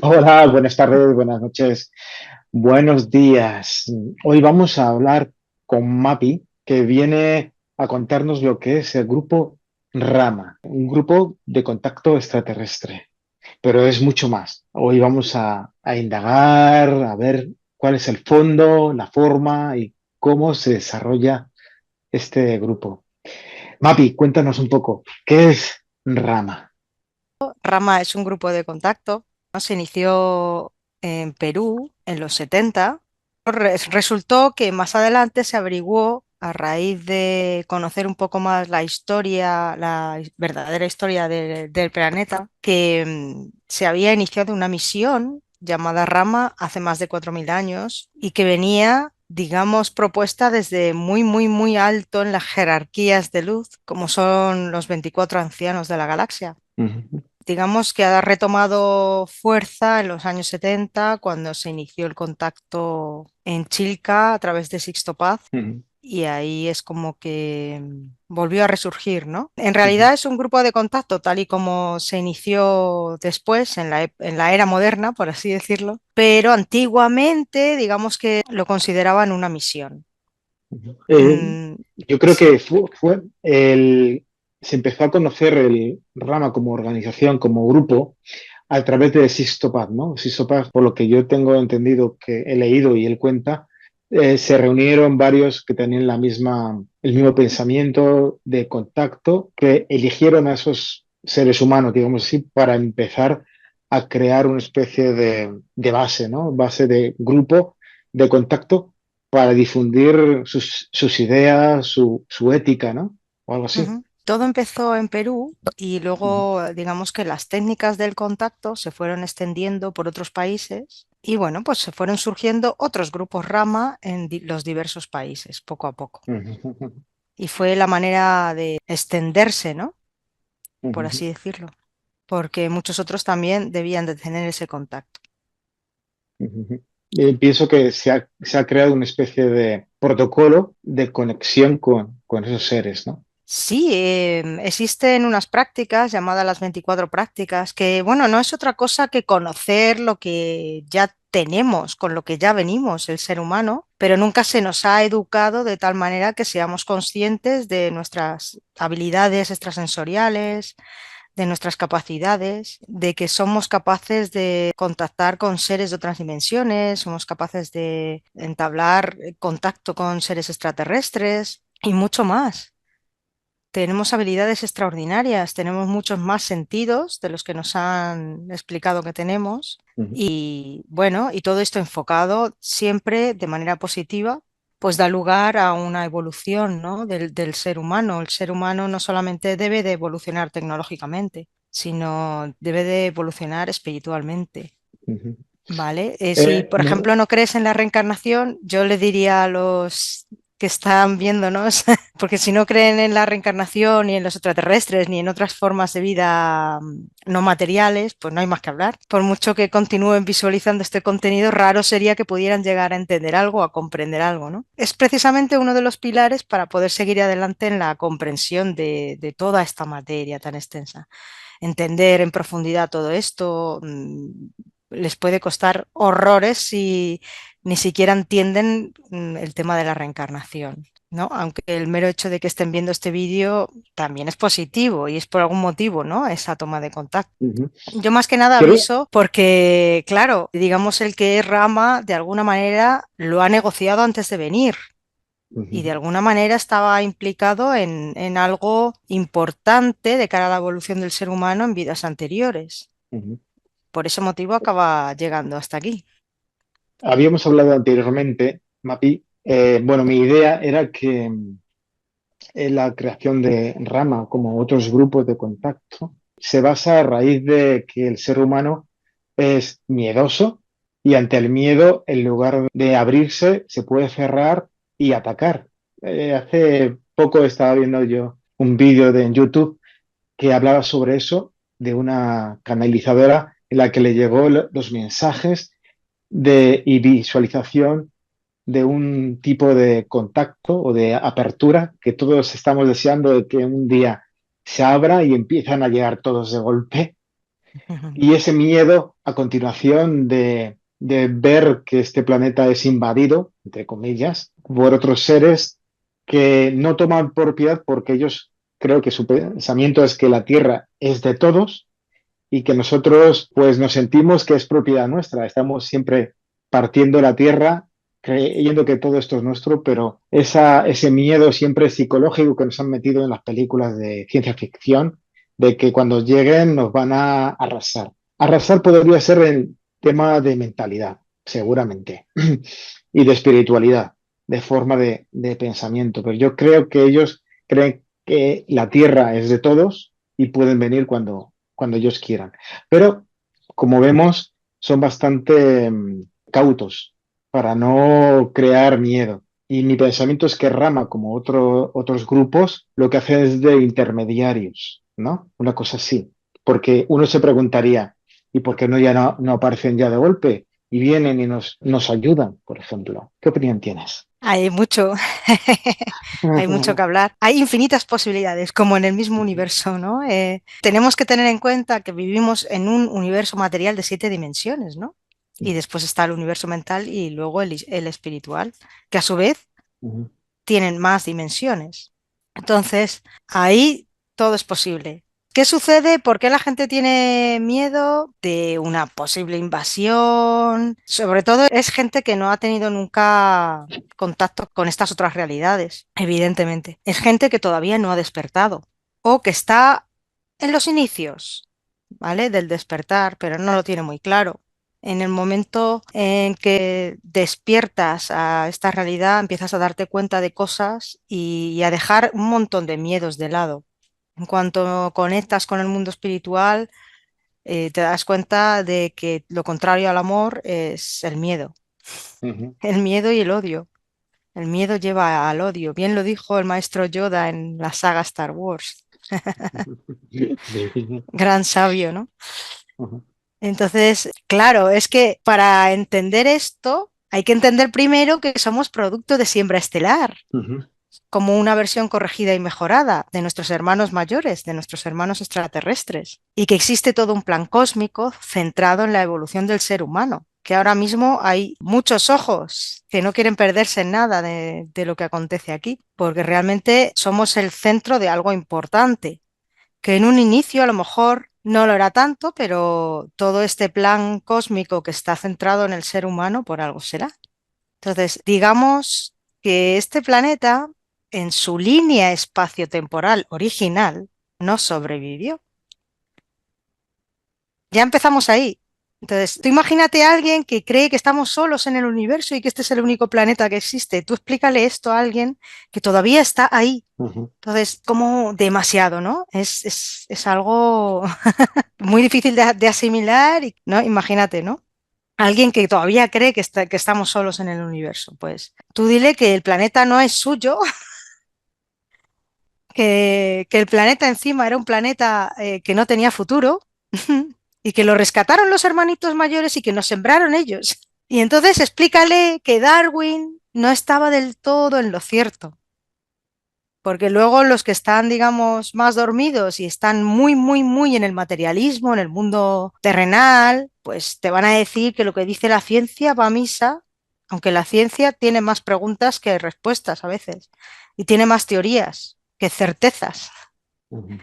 Hola, buenas tardes, buenas noches, buenos días. Hoy vamos a hablar con Mapi, que viene a contarnos lo que es el grupo Rama, un grupo de contacto extraterrestre, pero es mucho más. Hoy vamos a indagar, a ver cuál es el fondo, la forma y cómo se desarrolla este grupo. Mapi, cuéntanos un poco, ¿qué es Rama? Rama es un grupo de contacto, ¿no? Se inició en Perú en los 70. Resultó que más adelante se averiguó, a raíz de conocer un poco más la historia, verdadera historia del planeta, que se había iniciado una misión llamada Rama hace más de 4.000 años y que venía, digamos, propuesta desde muy, muy, muy alto en las jerarquías de luz, como son los 24 ancianos de la galaxia. Ujú, Digamos que ha retomado fuerza en los años 70 cuando se inició el contacto en Chilca a través de Sixto Paz, ujú, y ahí es como que volvió a resurgir, ¿no? En ujú. realidad es un grupo de contacto tal y como se inició después en la era moderna, por así decirlo, pero antiguamente digamos que lo consideraban una misión. Mm, Yo creo sí. que se empezó a conocer el Rama como organización, como grupo, a través de Sixto Paz, ¿no? Sixto Paz, por lo que yo tengo entendido que he leído y él cuenta, se reunieron varios que tenían el mismo pensamiento de contacto, que eligieron a esos seres humanos, digamos así, para empezar a crear una especie de base, ¿no? Base de grupo de contacto para difundir sus ideas, su ética, ¿no? O algo así. Ujú. Todo empezó en Perú y Ujú, luego digamos que las técnicas del contacto se fueron extendiendo por otros países y bueno, pues se fueron surgiendo otros grupos rama en los diversos países poco a poco. ujú, Y fue la manera de extenderse, ¿no? Por ujú, así decirlo, porque muchos otros también debían de tener ese contacto. ujú. Pienso que se ha creado una especie de protocolo de conexión con esos seres, ¿no? Sí, existen unas prácticas llamadas las 24 prácticas, que bueno, no es otra cosa que conocer lo que ya tenemos, con lo que ya venimos el ser humano, pero nunca se nos ha educado de tal manera que seamos conscientes de nuestras habilidades extrasensoriales, de nuestras capacidades, de que somos capaces de contactar con seres de otras dimensiones, somos capaces de entablar contacto con seres extraterrestres y mucho más. Tenemos habilidades extraordinarias, tenemos muchos más sentidos de los que nos han explicado que tenemos, Ujú, y bueno, y todo esto enfocado siempre de manera positiva, pues da lugar a una evolución, ¿no? del ser humano. El ser humano no solamente debe de evolucionar tecnológicamente, sino debe de evolucionar espiritualmente. ujú. ¿Vale? Si, por No, ejemplo, no crees en la reencarnación, yo le diría a los que están viéndonos, porque si no creen en la reencarnación, ni en los extraterrestres, ni en otras formas de vida no materiales, pues no hay más que hablar. Por mucho que continúen visualizando este contenido, raro sería que pudieran llegar a entender algo, a comprender algo, ¿no? Es precisamente uno de los pilares para poder seguir adelante en la comprensión de toda esta materia tan extensa. Entender en profundidad todo esto les puede costar horrores si ni siquiera entienden el tema de la reencarnación, ¿no? Aunque el mero hecho de que estén viendo este vídeo también es positivo y es por algún motivo, ¿no? Esa toma de contacto. ujú. Yo más que nada Creo- aviso porque, claro, digamos el que es rama de alguna manera lo ha negociado antes de venir y de ujú, alguna manera estaba implicado en algo importante de cara a la evolución del ser humano en vidas anteriores. ujú. Por ese motivo acaba llegando hasta aquí. Habíamos hablado anteriormente, Mapi. Bueno, mi idea era que la creación de Rama, como otros grupos de contacto, se basa a raíz de que el ser humano es miedoso y ante el miedo, en lugar de abrirse, se puede cerrar y atacar. Hace poco estaba viendo yo un vídeo en YouTube que hablaba sobre eso, de una canalizadora en la que le llegó los mensajes y visualización de un tipo de contacto o de apertura que todos estamos deseando de que un día se abra y empiezan a llegar todos de golpe. Y ese miedo a continuación de ver que este planeta es invadido, entre comillas, por otros seres que no toman propiedad porque ellos creo que su pensamiento es que la Tierra es de todos y que nosotros pues nos sentimos que es propiedad nuestra. Estamos siempre partiendo la Tierra creyendo que todo esto es nuestro, pero ese miedo siempre psicológico que nos han metido en las películas de ciencia ficción, de que cuando lleguen nos van a arrasar. Arrasar podría ser el tema de mentalidad, seguramente, y de espiritualidad, de forma de pensamiento, pero yo creo que ellos creen que la Tierra es de todos y pueden venir cuando ellos quieran. Pero, como vemos, son bastante cautos para no crear miedo. Y mi pensamiento es que Rama, como otros grupos, lo que hace es de intermediarios, ¿no? Una cosa así. Porque uno se preguntaría, ¿y por qué no aparecen ya de golpe? Y vienen y nos ayudan, por ejemplo. ¿Qué opinión tienes? Hay mucho, hay mucho que hablar. Hay infinitas posibilidades, como en el mismo universo, ¿no? Tenemos que tener en cuenta que vivimos en un universo material de 7 dimensiones, ¿no? Y después está el universo mental y luego el espiritual, que a su vez tienen más dimensiones. Entonces, ahí todo es posible. ¿Qué sucede? ¿Por qué la gente tiene miedo de una posible invasión? Sobre todo es gente que no ha tenido nunca contacto con estas otras realidades, evidentemente. Es gente que todavía no ha despertado o que está en los inicios, ¿vale? Del despertar, pero no lo tiene muy claro. En el momento en que despiertas a esta realidad, empiezas a darte cuenta de cosas y a dejar un montón de miedos de lado. En cuanto conectas con el mundo espiritual, te das cuenta de que lo contrario al amor es el miedo. Ujú. El miedo y el odio. El miedo lleva al odio. Bien lo dijo el maestro Yoda en la saga Star Wars. Sí. Gran sabio, ¿no? Ujú. Entonces, claro, es que para entender esto hay que entender primero que somos producto de siembra estelar, Ujú. como una versión corregida y mejorada de nuestros hermanos mayores, de nuestros hermanos extraterrestres, y que existe todo un plan cósmico centrado en la evolución del ser humano, que ahora mismo hay muchos ojos que no quieren perderse en nada de lo que acontece aquí, porque realmente somos el centro de algo importante que en un inicio a lo mejor no lo era tanto, pero todo este plan cósmico que está centrado en el ser humano por algo será. Entonces, digamos que este planeta, en su línea espaciotemporal original, no sobrevivió. Ya empezamos ahí. Entonces, tú imagínate a alguien que cree que estamos solos en el universo y que este es el único planeta que existe. Tú explícale esto a alguien que todavía está ahí. Ujú. Entonces, como demasiado, ¿no? Es algo muy difícil de asimilar, y, ¿no? Imagínate, ¿no? Alguien que todavía cree que estamos solos en el universo. Pues tú dile que el planeta no es suyo, que el planeta encima era un planeta que no tenía futuro y que lo rescataron los hermanitos mayores y que nos sembraron ellos. Y entonces explícale que Darwin no estaba del todo en lo cierto. Porque luego los que están, digamos, más dormidos y están muy, muy, muy en el materialismo, en el mundo terrenal, pues te van a decir que lo que dice la ciencia va a misa, aunque la ciencia tiene más preguntas que respuestas a veces y tiene más teorías que certezas. Ujú.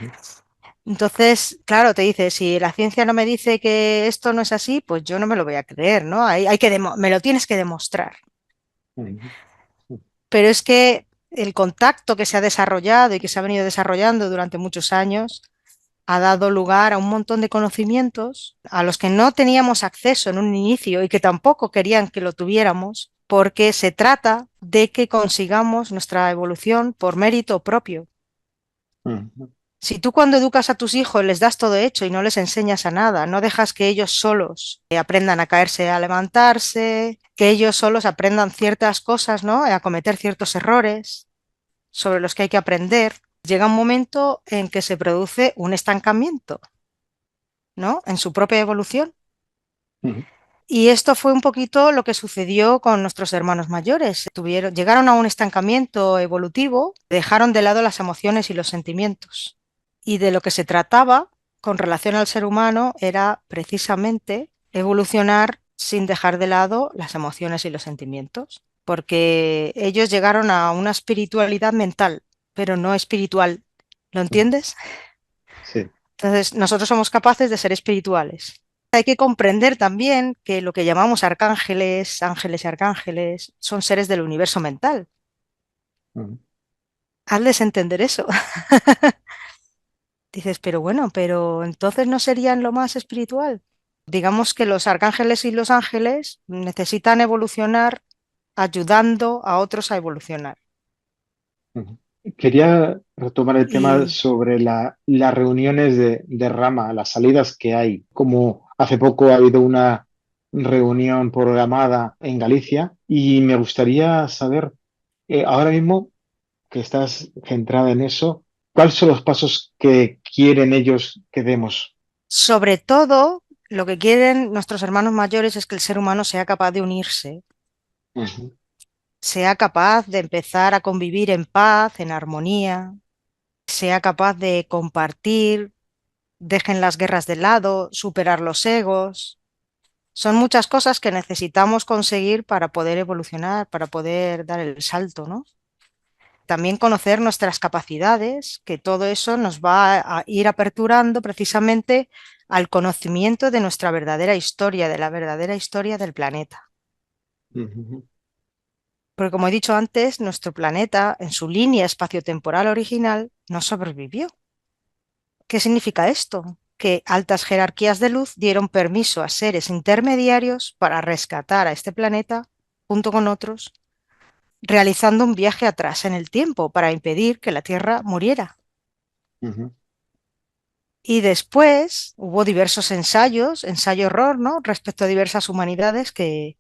Entonces, claro, te dice, si la ciencia no me dice que esto no es así, pues yo no me lo voy a creer, ¿no? Hay que me lo tienes que demostrar. Ujú. Pero es que el contacto que se ha desarrollado y que se ha venido desarrollando durante muchos años ha dado lugar a un montón de conocimientos a los que no teníamos acceso en un inicio y que tampoco querían que lo tuviéramos, porque se trata de que consigamos nuestra evolución por mérito propio. Ujú. Si tú cuando educas a tus hijos les das todo hecho y no les enseñas a nada, no dejas que ellos solos aprendan a caerse, a levantarse, que ellos solos aprendan ciertas cosas, ¿no? A cometer ciertos errores sobre los que hay que aprender, llega un momento en que se produce un estancamiento, ¿no? En su propia evolución. Ujú. Y esto fue un poquito lo que sucedió con nuestros hermanos mayores. Llegaron a un estancamiento evolutivo, dejaron de lado las emociones y los sentimientos. Y de lo que se trataba con relación al ser humano era precisamente evolucionar sin dejar de lado las emociones y los sentimientos, porque ellos llegaron a una espiritualidad mental, pero no espiritual. ¿Lo entiendes? Sí. Entonces, nosotros somos capaces de ser espirituales. Hay que comprender también que lo que llamamos arcángeles, ángeles y arcángeles, son seres del universo mental. Ujú, Hazles entender eso. Dices, pero bueno, pero entonces no serían lo más espiritual. Digamos que los arcángeles y los ángeles necesitan evolucionar ayudando a otros a evolucionar. ujú. Quería retomar el tema Y sobre las reuniones de rama, las salidas que hay. Como hace poco ha habido una reunión programada en Galicia y me gustaría saber, ahora mismo que estás centrada en eso, ¿cuáles son los pasos que quieren ellos que demos? sobre todo, lo que quieren nuestros hermanos mayores es que el ser humano sea capaz de unirse, Ujú, sea capaz de empezar a convivir en paz, en armonía, sea capaz de compartir, dejen las guerras de lado, superar los egos. Son muchas cosas que necesitamos conseguir para poder evolucionar, para poder dar el salto, ¿no? También conocer nuestras capacidades, que todo eso nos va a ir aperturando precisamente al conocimiento de nuestra verdadera historia, de la verdadera historia del planeta. ujú, Porque como he dicho antes, nuestro planeta, en su línea espaciotemporal original, no sobrevivió. ¿Qué significa esto? Que altas jerarquías de luz dieron permiso a seres intermediarios para rescatar a este planeta junto con otros, realizando un viaje atrás en el tiempo para impedir que la Tierra muriera. ujú, Y después hubo diversos ensayos, ensayo-error, ¿no? Respecto a diversas humanidades que,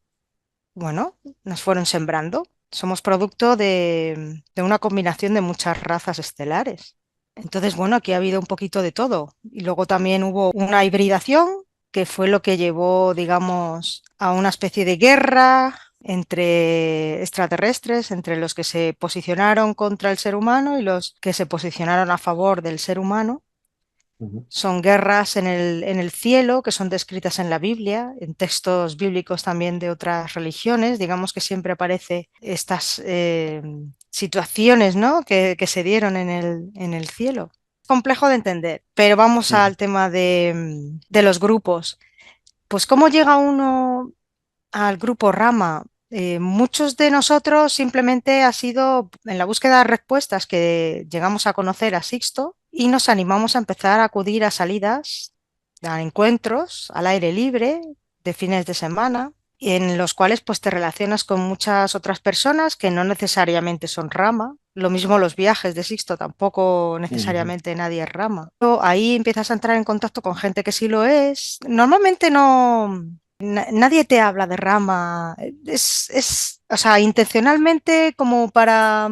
bueno, nos fueron sembrando. Somos producto de una combinación de muchas razas estelares. Entonces, bueno, aquí ha habido un poquito de todo. Y luego también hubo una hibridación, que fue lo que llevó, digamos, a una especie de guerra entre extraterrestres, entre los que se posicionaron contra el ser humano y los que se posicionaron a favor del ser humano. ujú, Son guerras en el cielo que son descritas en la Biblia, en textos bíblicos también de otras religiones. Digamos que siempre aparece estas situaciones, ¿no? que se dieron en el cielo. Complejo de entender, pero vamos ujú, al tema de los grupos. Pues ¿cómo llega uno al grupo Rama? Muchos de nosotros simplemente ha sido en la búsqueda de respuestas que llegamos a conocer a Sixto y nos animamos a empezar a acudir a salidas, a encuentros al aire libre de fines de semana, en los cuales pues te relacionas con muchas otras personas que no necesariamente son Rama. Lo mismo los viajes de Sixto, tampoco ujú, necesariamente nadie es Rama. Pero ahí empiezas a entrar en contacto con gente que sí lo es. Normalmente no, nadie te habla de Rama. O sea, intencionalmente como para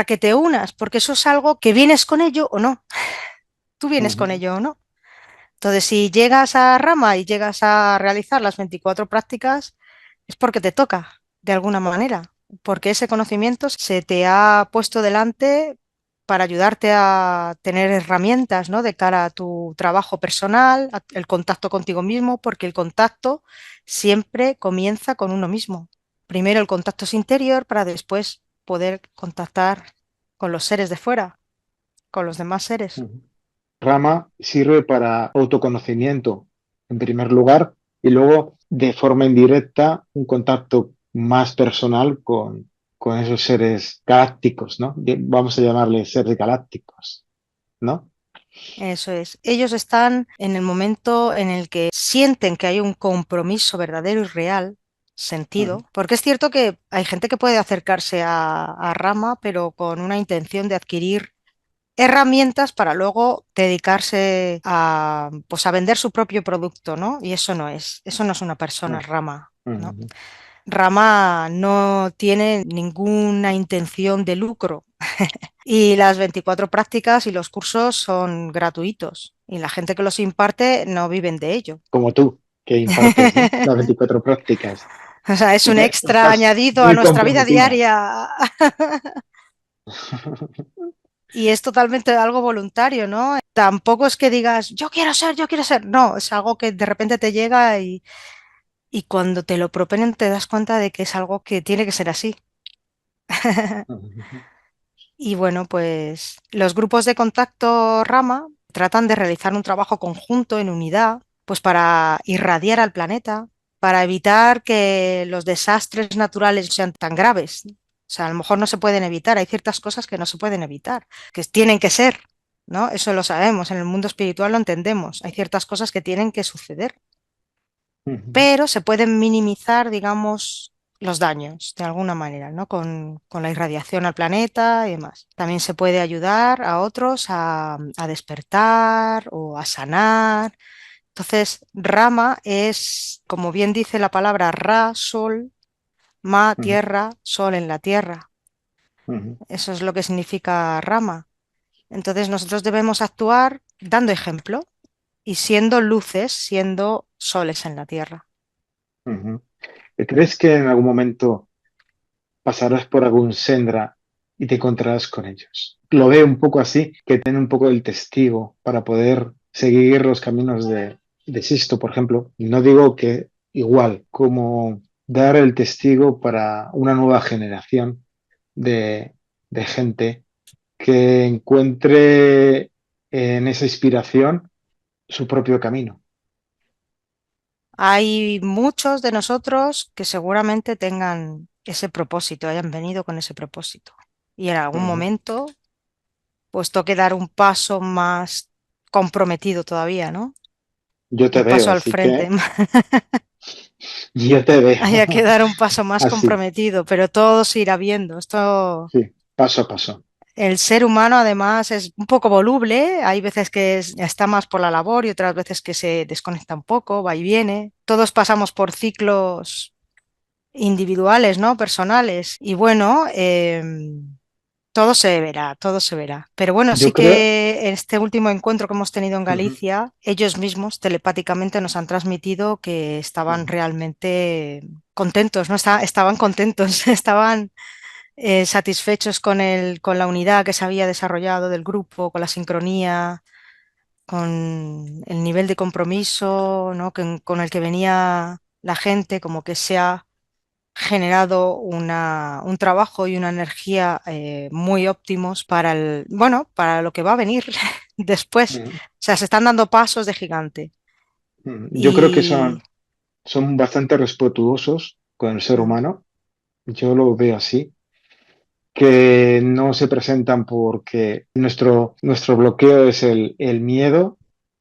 que te unas, porque eso es algo que vienes con ello o no. Tú vienes con ujú, ello o no. Entonces, si llegas a Rama y llegas a realizar las 24 prácticas, es porque te toca, de alguna manera, porque ese conocimiento se te ha puesto delante para ayudarte a tener herramientas, ¿no? De cara a tu trabajo personal, el contacto contigo mismo, porque el contacto siempre comienza con uno mismo. Primero el contacto es interior para después poder contactar con los seres de fuera, con los demás seres. ujú. Rama sirve para autoconocimiento, en primer lugar, y luego, de forma indirecta, un contacto más personal con esos seres galácticos, ¿no? Vamos a llamarles seres galácticos, ¿no? Eso es. Ellos están en el momento en el que sienten que hay un compromiso verdadero y real, Ujú, sentido, porque es cierto que hay gente que puede acercarse a Rama, pero con una intención de adquirir herramientas para luego dedicarse a, pues a vender su propio producto, ¿no? Y eso no es una persona ujú, Rama, ¿no? ujú, Rama no tiene ninguna intención de lucro. Y las 24 prácticas y los cursos son gratuitos y la gente que los imparte no viven de ello. como tú, que impartes, ¿no? Las 24 prácticas O sea, es y un que extra estás añadido a muy nuestra vida comprometida. diaria. y es totalmente algo voluntario, ¿no? Tampoco es que digas, yo quiero ser, yo quiero ser. No, es algo que de repente te llega y cuando te lo proponen te das cuenta de que es algo que tiene que ser así. Y bueno, pues los grupos de contacto Rama tratan de realizar un trabajo conjunto en unidad, pues para irradiar al planeta, para evitar que los desastres naturales sean tan graves. O sea, a lo mejor no se pueden evitar, hay ciertas cosas que no se pueden evitar, que tienen que ser, ¿no? Eso lo sabemos, en el mundo espiritual lo entendemos, hay ciertas cosas que tienen que suceder, pero se pueden minimizar, digamos, los daños de alguna manera, ¿no? Con la irradiación al planeta y demás. También se puede ayudar a otros a despertar o a sanar. Entonces, Rama es, como bien dice la palabra Ra, sol, Ma, tierra, sol en la tierra. Eso es lo que significa Rama. Entonces, nosotros debemos actuar dando ejemplo y siendo luces, siendo soles en la tierra. ¿Crees que en algún momento pasarás por algún sendra y te encontrarás con ellos? Lo veo un poco así, que tiene un poco el testigo para poder seguir los caminos de Sisto, por ejemplo. Y no digo que igual, como dar el testigo para una nueva generación de, de gente que encuentre en esa inspiración su propio camino. Hay muchos de nosotros que seguramente tengan ese propósito, hayan venido con ese propósito. Y en algún Ujú. momento, pues toque dar un paso más comprometido todavía, ¿no? Yo te Un veo, paso al así frente. que yo te Haya que veo dar un paso más así, comprometido, pero todo se irá viendo. Esto, sí, paso a paso. el ser humano además es un poco voluble, hay veces que está más por la labor y otras veces que se desconecta un poco, va y viene. Todos pasamos por ciclos individuales, ¿no? Personales. Y bueno, todo se verá, todo se verá. Pero bueno, sí Yo creo, que en este último encuentro que hemos tenido en ujú, Galicia, ellos mismos telepáticamente nos han transmitido que estaban ujú, realmente contentos, ¿no? Estaban contentos, estaban satisfechos con la unidad que se había desarrollado del grupo, con la sincronía, con el nivel de compromiso, ¿no? Con el que venía la gente, como que se ha generado un trabajo y una energía muy óptimos para bueno, para lo que va a venir después. ujú, O sea, se están dando pasos de gigante. ujú. Yo creo que Y son bastante respetuosos con el ser humano. Yo lo veo así, que no se presentan porque nuestro bloqueo es el miedo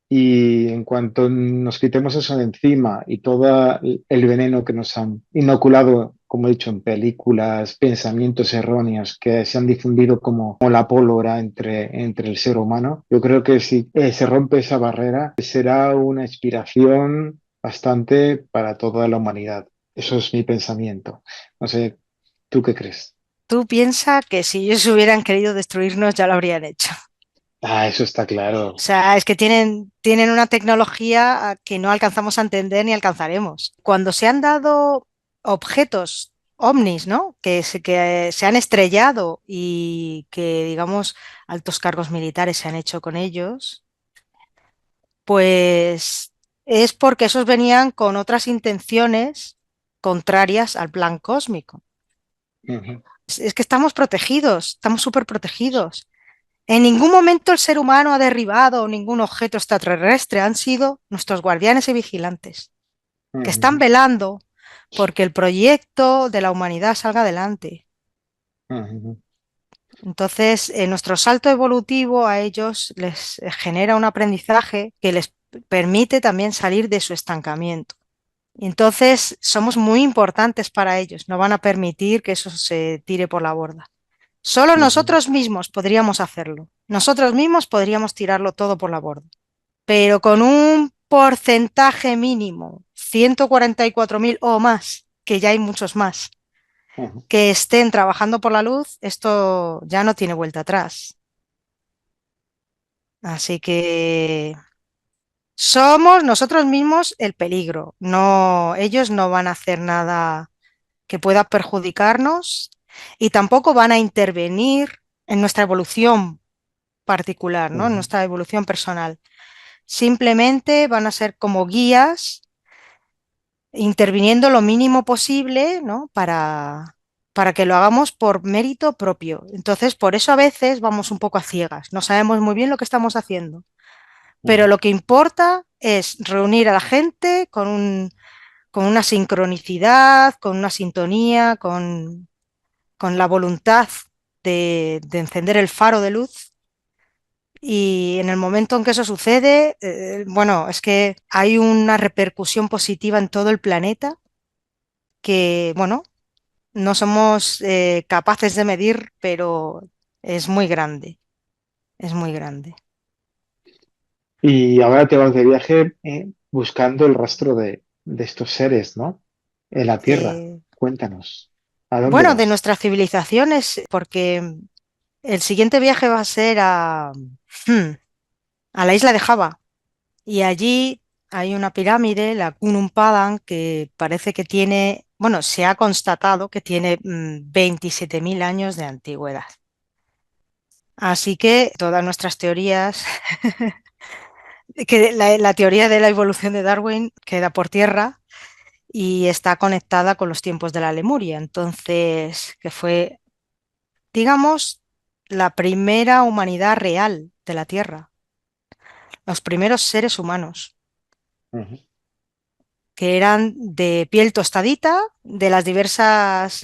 y en cuanto nos quitemos eso de encima y todo el veneno que nos han inoculado, como he dicho, en películas, pensamientos erróneos que se han difundido como la pólvora entre el ser humano, yo creo que si se rompe esa barrera será una inspiración bastante para toda la humanidad. Eso es mi pensamiento. No sé, ¿tú qué crees? tú piensas que si ellos hubieran querido destruirnos ya lo habrían hecho. Ah, eso está O claro. sea, es que tienen una tecnología que no alcanzamos a entender ni alcanzaremos. Cuando se han dado objetos ovnis, ¿no? Que se han estrellado y que, digamos, altos cargos militares se han hecho con ellos, pues es porque esos venían con otras intenciones contrarias al plan cósmico. Ujú, Es que estamos protegidos, estamos súper protegidos. En ningún momento el ser humano ha derribado ningún objeto extraterrestre, han sido nuestros guardianes y vigilantes, que están ujú, velando porque el proyecto de la humanidad salga adelante. ujú, Entonces, nuestro salto evolutivo a ellos les genera un aprendizaje que les permite también salir de su estancamiento. Y entonces, somos muy importantes para ellos, no van a permitir que eso se tire por la borda. Solo ujú, nosotros mismos podríamos hacerlo. Nosotros mismos podríamos tirarlo todo por la borda. Pero con un porcentaje mínimo, 144.000 o más, que ya hay muchos más, ujú, que estén trabajando por la luz, esto ya no tiene vuelta atrás. Así que somos nosotros mismos el peligro. No, ellos no van a hacer nada que pueda perjudicarnos y tampoco van a intervenir en nuestra evolución particular, ¿no? En Ujú, nuestra evolución personal. Simplemente van a ser como guías, interviniendo lo mínimo posible, ¿no? Para que lo hagamos por mérito propio. Entonces, por eso a veces vamos un poco a ciegas, no sabemos muy bien lo que estamos haciendo, pero ujú. lo que importa es reunir a la gente con una sincronicidad, con una sintonía, con la voluntad de encender el faro de luz. Y en el momento en que eso sucede, bueno, es que hay una repercusión positiva en todo el planeta que, bueno, no somos capaces de medir, pero es muy grande, es muy grande. Y ahora te vas de viaje buscando el rastro de estos seres, ¿no? En la Tierra. Eh, Cuéntanos, ¿a dónde bueno, de vas? nuestras civilizaciones, porque el siguiente viaje va a ser a la isla de Java. Y allí hay una pirámide, la Kunlun Padang, que parece que tiene, bueno, se ha constatado que tiene 27.000 años de antigüedad. Así que todas nuestras teorías, que la teoría de la evolución de Darwin queda por tierra y está conectada con los tiempos de la Lemuria. Entonces, que fue, digamos, la primera humanidad real de la Tierra, los primeros seres humanos, Ujú, que eran de piel tostadita, de las diversas,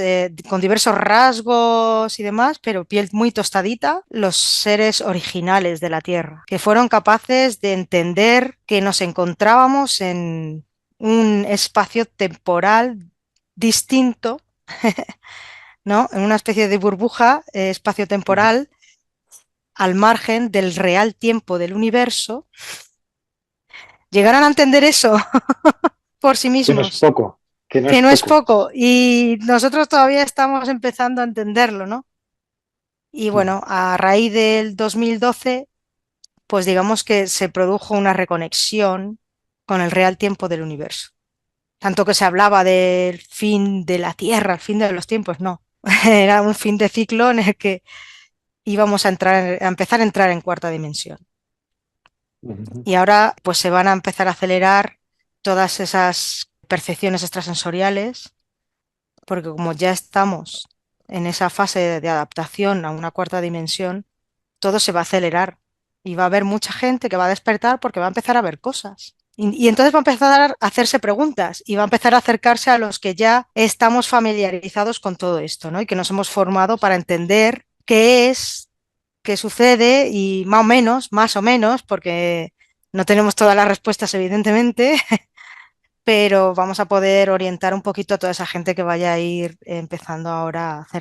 con diversos rasgos y demás, pero piel muy tostadita, los seres originales de la Tierra, que fueron capaces de entender que nos encontrábamos en un espacio temporal distinto, ¿no? En una especie de burbuja ujú. espacio-temporal al margen del real tiempo del universo. Llegaron a entender eso por sí Que no es mismos, poco, que no que es no es poco. poco y nosotros todavía estamos empezando a entenderlo, ¿no? Y Ujú, bueno, a raíz del 2012, pues digamos que se produjo una reconexión con el real tiempo del universo. Tanto que se hablaba del fin de la Tierra, el fin de los tiempos, no. Era un fin de ciclo en el que íbamos a entrar, a empezar a entrar en cuarta dimensión. ujú, Y ahora pues se van a empezar a acelerar todas esas percepciones extrasensoriales porque como ya estamos en esa fase de adaptación a una cuarta dimensión, todo se va a acelerar y va a haber mucha gente que va a despertar porque va a empezar a ver cosas. Y entonces va a empezar a hacerse preguntas y va a empezar a acercarse a los que ya estamos familiarizados con todo esto, ¿no? Y que nos hemos formado para entender qué es, qué sucede y más o menos, porque no tenemos todas las respuestas, evidentemente, pero vamos a poder orientar un poquito a toda esa gente que vaya a ir empezando ahora a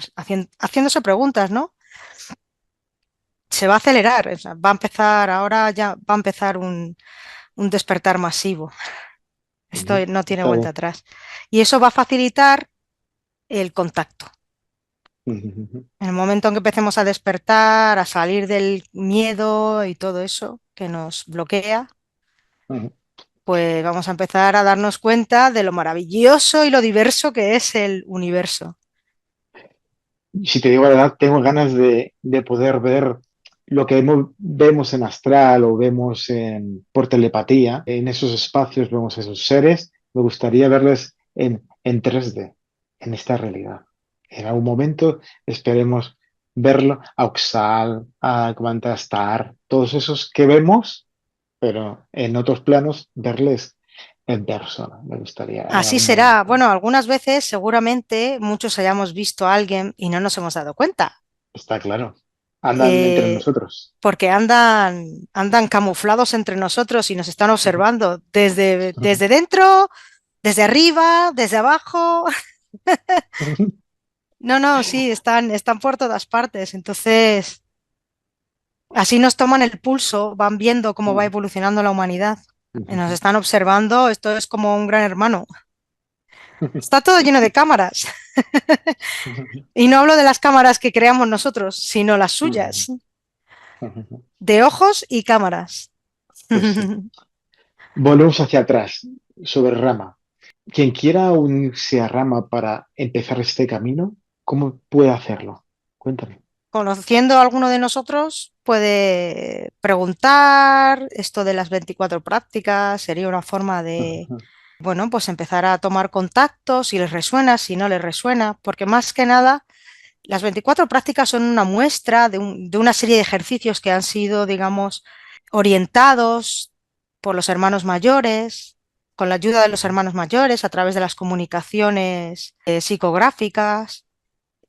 haciéndose preguntas, ¿no? Se va a acelerar, o sea, va a empezar, ahora ya va a empezar un despertar masivo. Esto ujú. no tiene Está vuelta bien. atrás. Y eso va a facilitar el contacto. Ujú, ujú, En el momento en que empecemos a despertar, a salir del miedo y todo eso que nos bloquea, ujú. pues vamos a empezar a darnos cuenta de lo maravilloso y lo diverso que es el universo. Si te digo la verdad, tengo ganas de poder ver lo que vemos en astral o vemos por telepatía. En esos espacios vemos esos seres. Me gustaría verles en 3D, en esta realidad. En algún momento esperemos verlo a Oxal, a Star, todos esos que vemos, pero en otros planos verles en persona. Me gustaría en Así algún será. momento. Bueno, algunas veces seguramente muchos hayamos visto a alguien y no nos hemos dado cuenta, Está claro. Andan entre eh, nosotros. porque andan camuflados entre nosotros y nos están observando desde dentro, desde arriba, desde abajo. No, no, sí, están por todas partes. Entonces, así nos toman el pulso, van viendo cómo va evolucionando la humanidad. Y nos están observando, esto es como un gran hermano. Está todo lleno de cámaras. Y no hablo de las cámaras que creamos nosotros, sino las suyas, de ojos y cámaras. Pues sí. Volvemos hacia atrás, sobre Rama. Quien quiera unirse a Rama para empezar este camino, ¿cómo puede hacerlo? Cuéntame. conociendo a alguno de nosotros, puede preguntar esto de las 24 prácticas, sería una forma de, Ujú, bueno, pues empezar a tomar contacto, si les resuena, si no les resuena, porque más que nada, las 24 prácticas son una muestra de una serie de ejercicios que han sido, digamos, orientados por los hermanos mayores, con la ayuda de los ujú, hermanos mayores a través de las comunicaciones psicográficas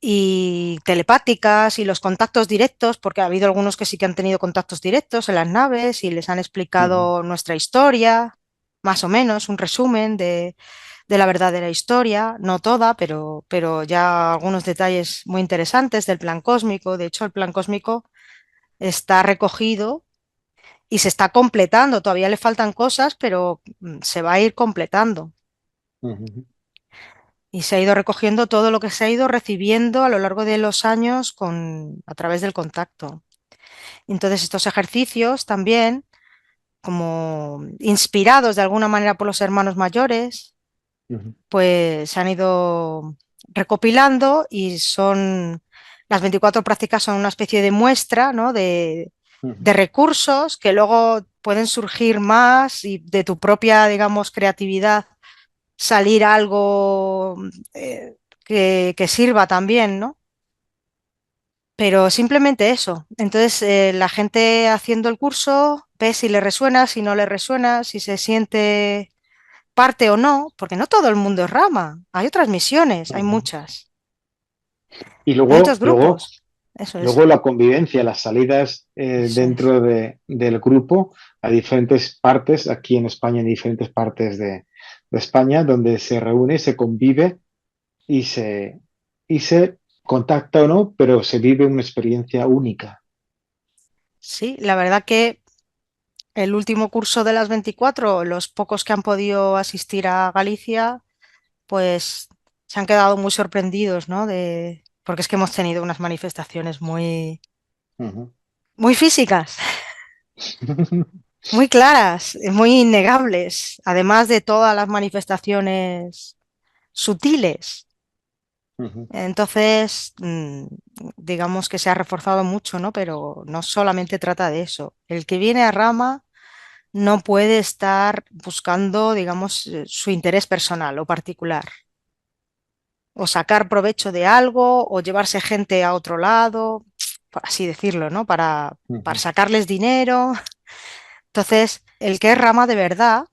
y telepáticas y los contactos directos, porque ha habido algunos que sí que han tenido contactos directos en las naves y les han ujú, explicado nuestra historia, más o menos, un resumen de la verdadera historia, no toda, pero ya algunos detalles muy interesantes del plan cósmico. De hecho, el plan cósmico está recogido y se está completando. Todavía le faltan cosas, pero se va a ir completando. ujú, Y se ha ido recogiendo todo lo que se ha ido recibiendo a lo largo de los años a través del contacto. Entonces, estos ejercicios también, como inspirados de alguna manera por los hermanos mayores, ujú, pues se han ido recopilando y son, las 24 prácticas son una especie de muestra, ¿no? ujú, de recursos que luego pueden surgir más y de tu propia, digamos, creatividad salir algo que sirva también, ¿no? Pero simplemente eso. Entonces, la gente haciendo el curso ve si le resuena, si no le resuena, si se siente parte o no, porque no todo el mundo es rama. Hay otras misiones, hay ujú. muchas. Y Hay otros luego grupos. Eso es. Luego la convivencia, las salidas Eso es. dentro del grupo a diferentes partes, aquí en España, en diferentes partes de España, donde se reúne, se convive y y se contacta o no, pero se vive una experiencia única. Sí, la verdad que el último curso de las 24, los pocos que han podido asistir a Galicia, pues se han quedado muy sorprendidos, ¿no? Porque es que hemos tenido unas manifestaciones Ujú. muy físicas, muy claras, muy innegables, además de todas las manifestaciones sutiles. Ujú, Entonces, digamos que se ha reforzado mucho, ¿no? Pero no solamente trata de eso. El que viene a rama no puede estar buscando, digamos, su interés personal o particular, o sacar provecho de algo, o llevarse gente a otro lado, por así decirlo, ¿no? Para ujú, sacarles dinero. Entonces, el que es rama de verdad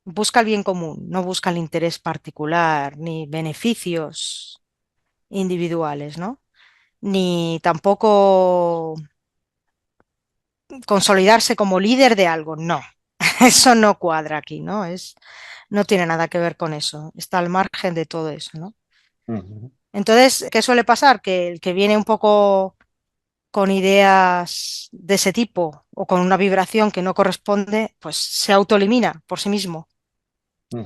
busca el bien común, no busca el interés particular, ni beneficios individuales, ¿no? Ni tampoco consolidarse como líder de algo, no. Eso no cuadra aquí, ¿no? No tiene nada que ver con eso, está al margen de todo eso, ¿no? ujú, Entonces, ¿qué suele pasar? Que el que viene un poco con ideas de ese tipo o con una vibración que no corresponde, pues se autoelimina por sí mismo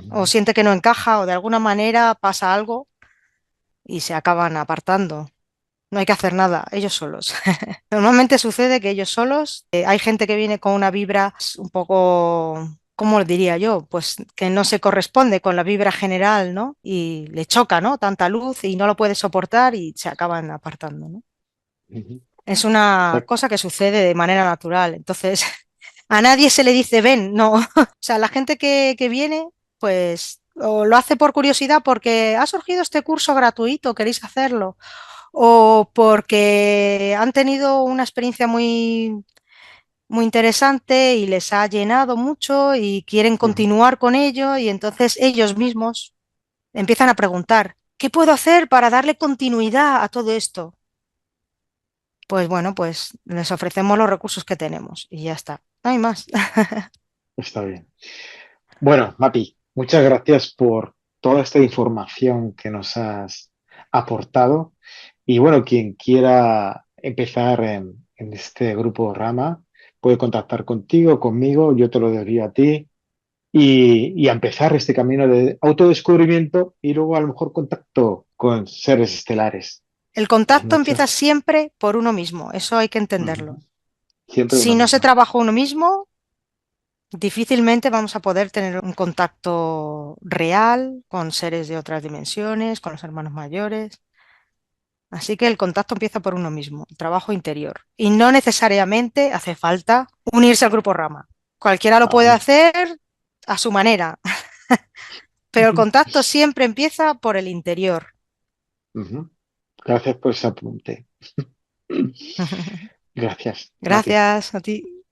o ujú, siente que no encaja o de alguna manera pasa algo y se acaban apartando. No hay que hacer nada, ellos solos. Normalmente sucede que ellos solos, hay gente que viene con una vibra un poco, ¿cómo lo diría yo? Pues que no se corresponde con la vibra general, ¿no? Y le choca, ¿no? Tanta luz y no lo puede soportar y se acaban apartando, ¿no? ujú. Es O una sea, cosa que sucede de manera natural. Entonces, a nadie se le dice ven, no. O sea, la gente que viene, pues o lo hace por curiosidad porque ha surgido este curso gratuito, queréis hacerlo, o porque han tenido una experiencia muy interesante y les ha llenado mucho y quieren ujú, continuar con ello y entonces ellos mismos empiezan a preguntar, ¿qué puedo hacer para darle continuidad a todo esto? Pues bueno, pues les ofrecemos los recursos que tenemos y ya está. No hay más. está bien. Bueno, Mapi, muchas gracias por toda esta información que nos has aportado. Y bueno, quien quiera empezar en este grupo Rama puede contactar contigo, conmigo, yo te lo diría a ti y a empezar este camino de autodescubrimiento y luego a lo mejor contacto con seres estelares. El Pues contacto empieza muchas, siempre por uno mismo, eso hay que ujú, entenderlo. siempre Si uno no se mismo. trabaja uno mismo, difícilmente vamos a poder tener un contacto real con seres de otras dimensiones, con los hermanos mayores. Así que el contacto empieza por uno mismo, el trabajo interior. Y no necesariamente hace falta unirse al grupo Rama. Cualquiera lo puede Vale. hacer a su manera, pero el contacto siempre empieza por el interior. Ujú. Gracias por ese apunte. Gracias, Mati. Gracias a ti.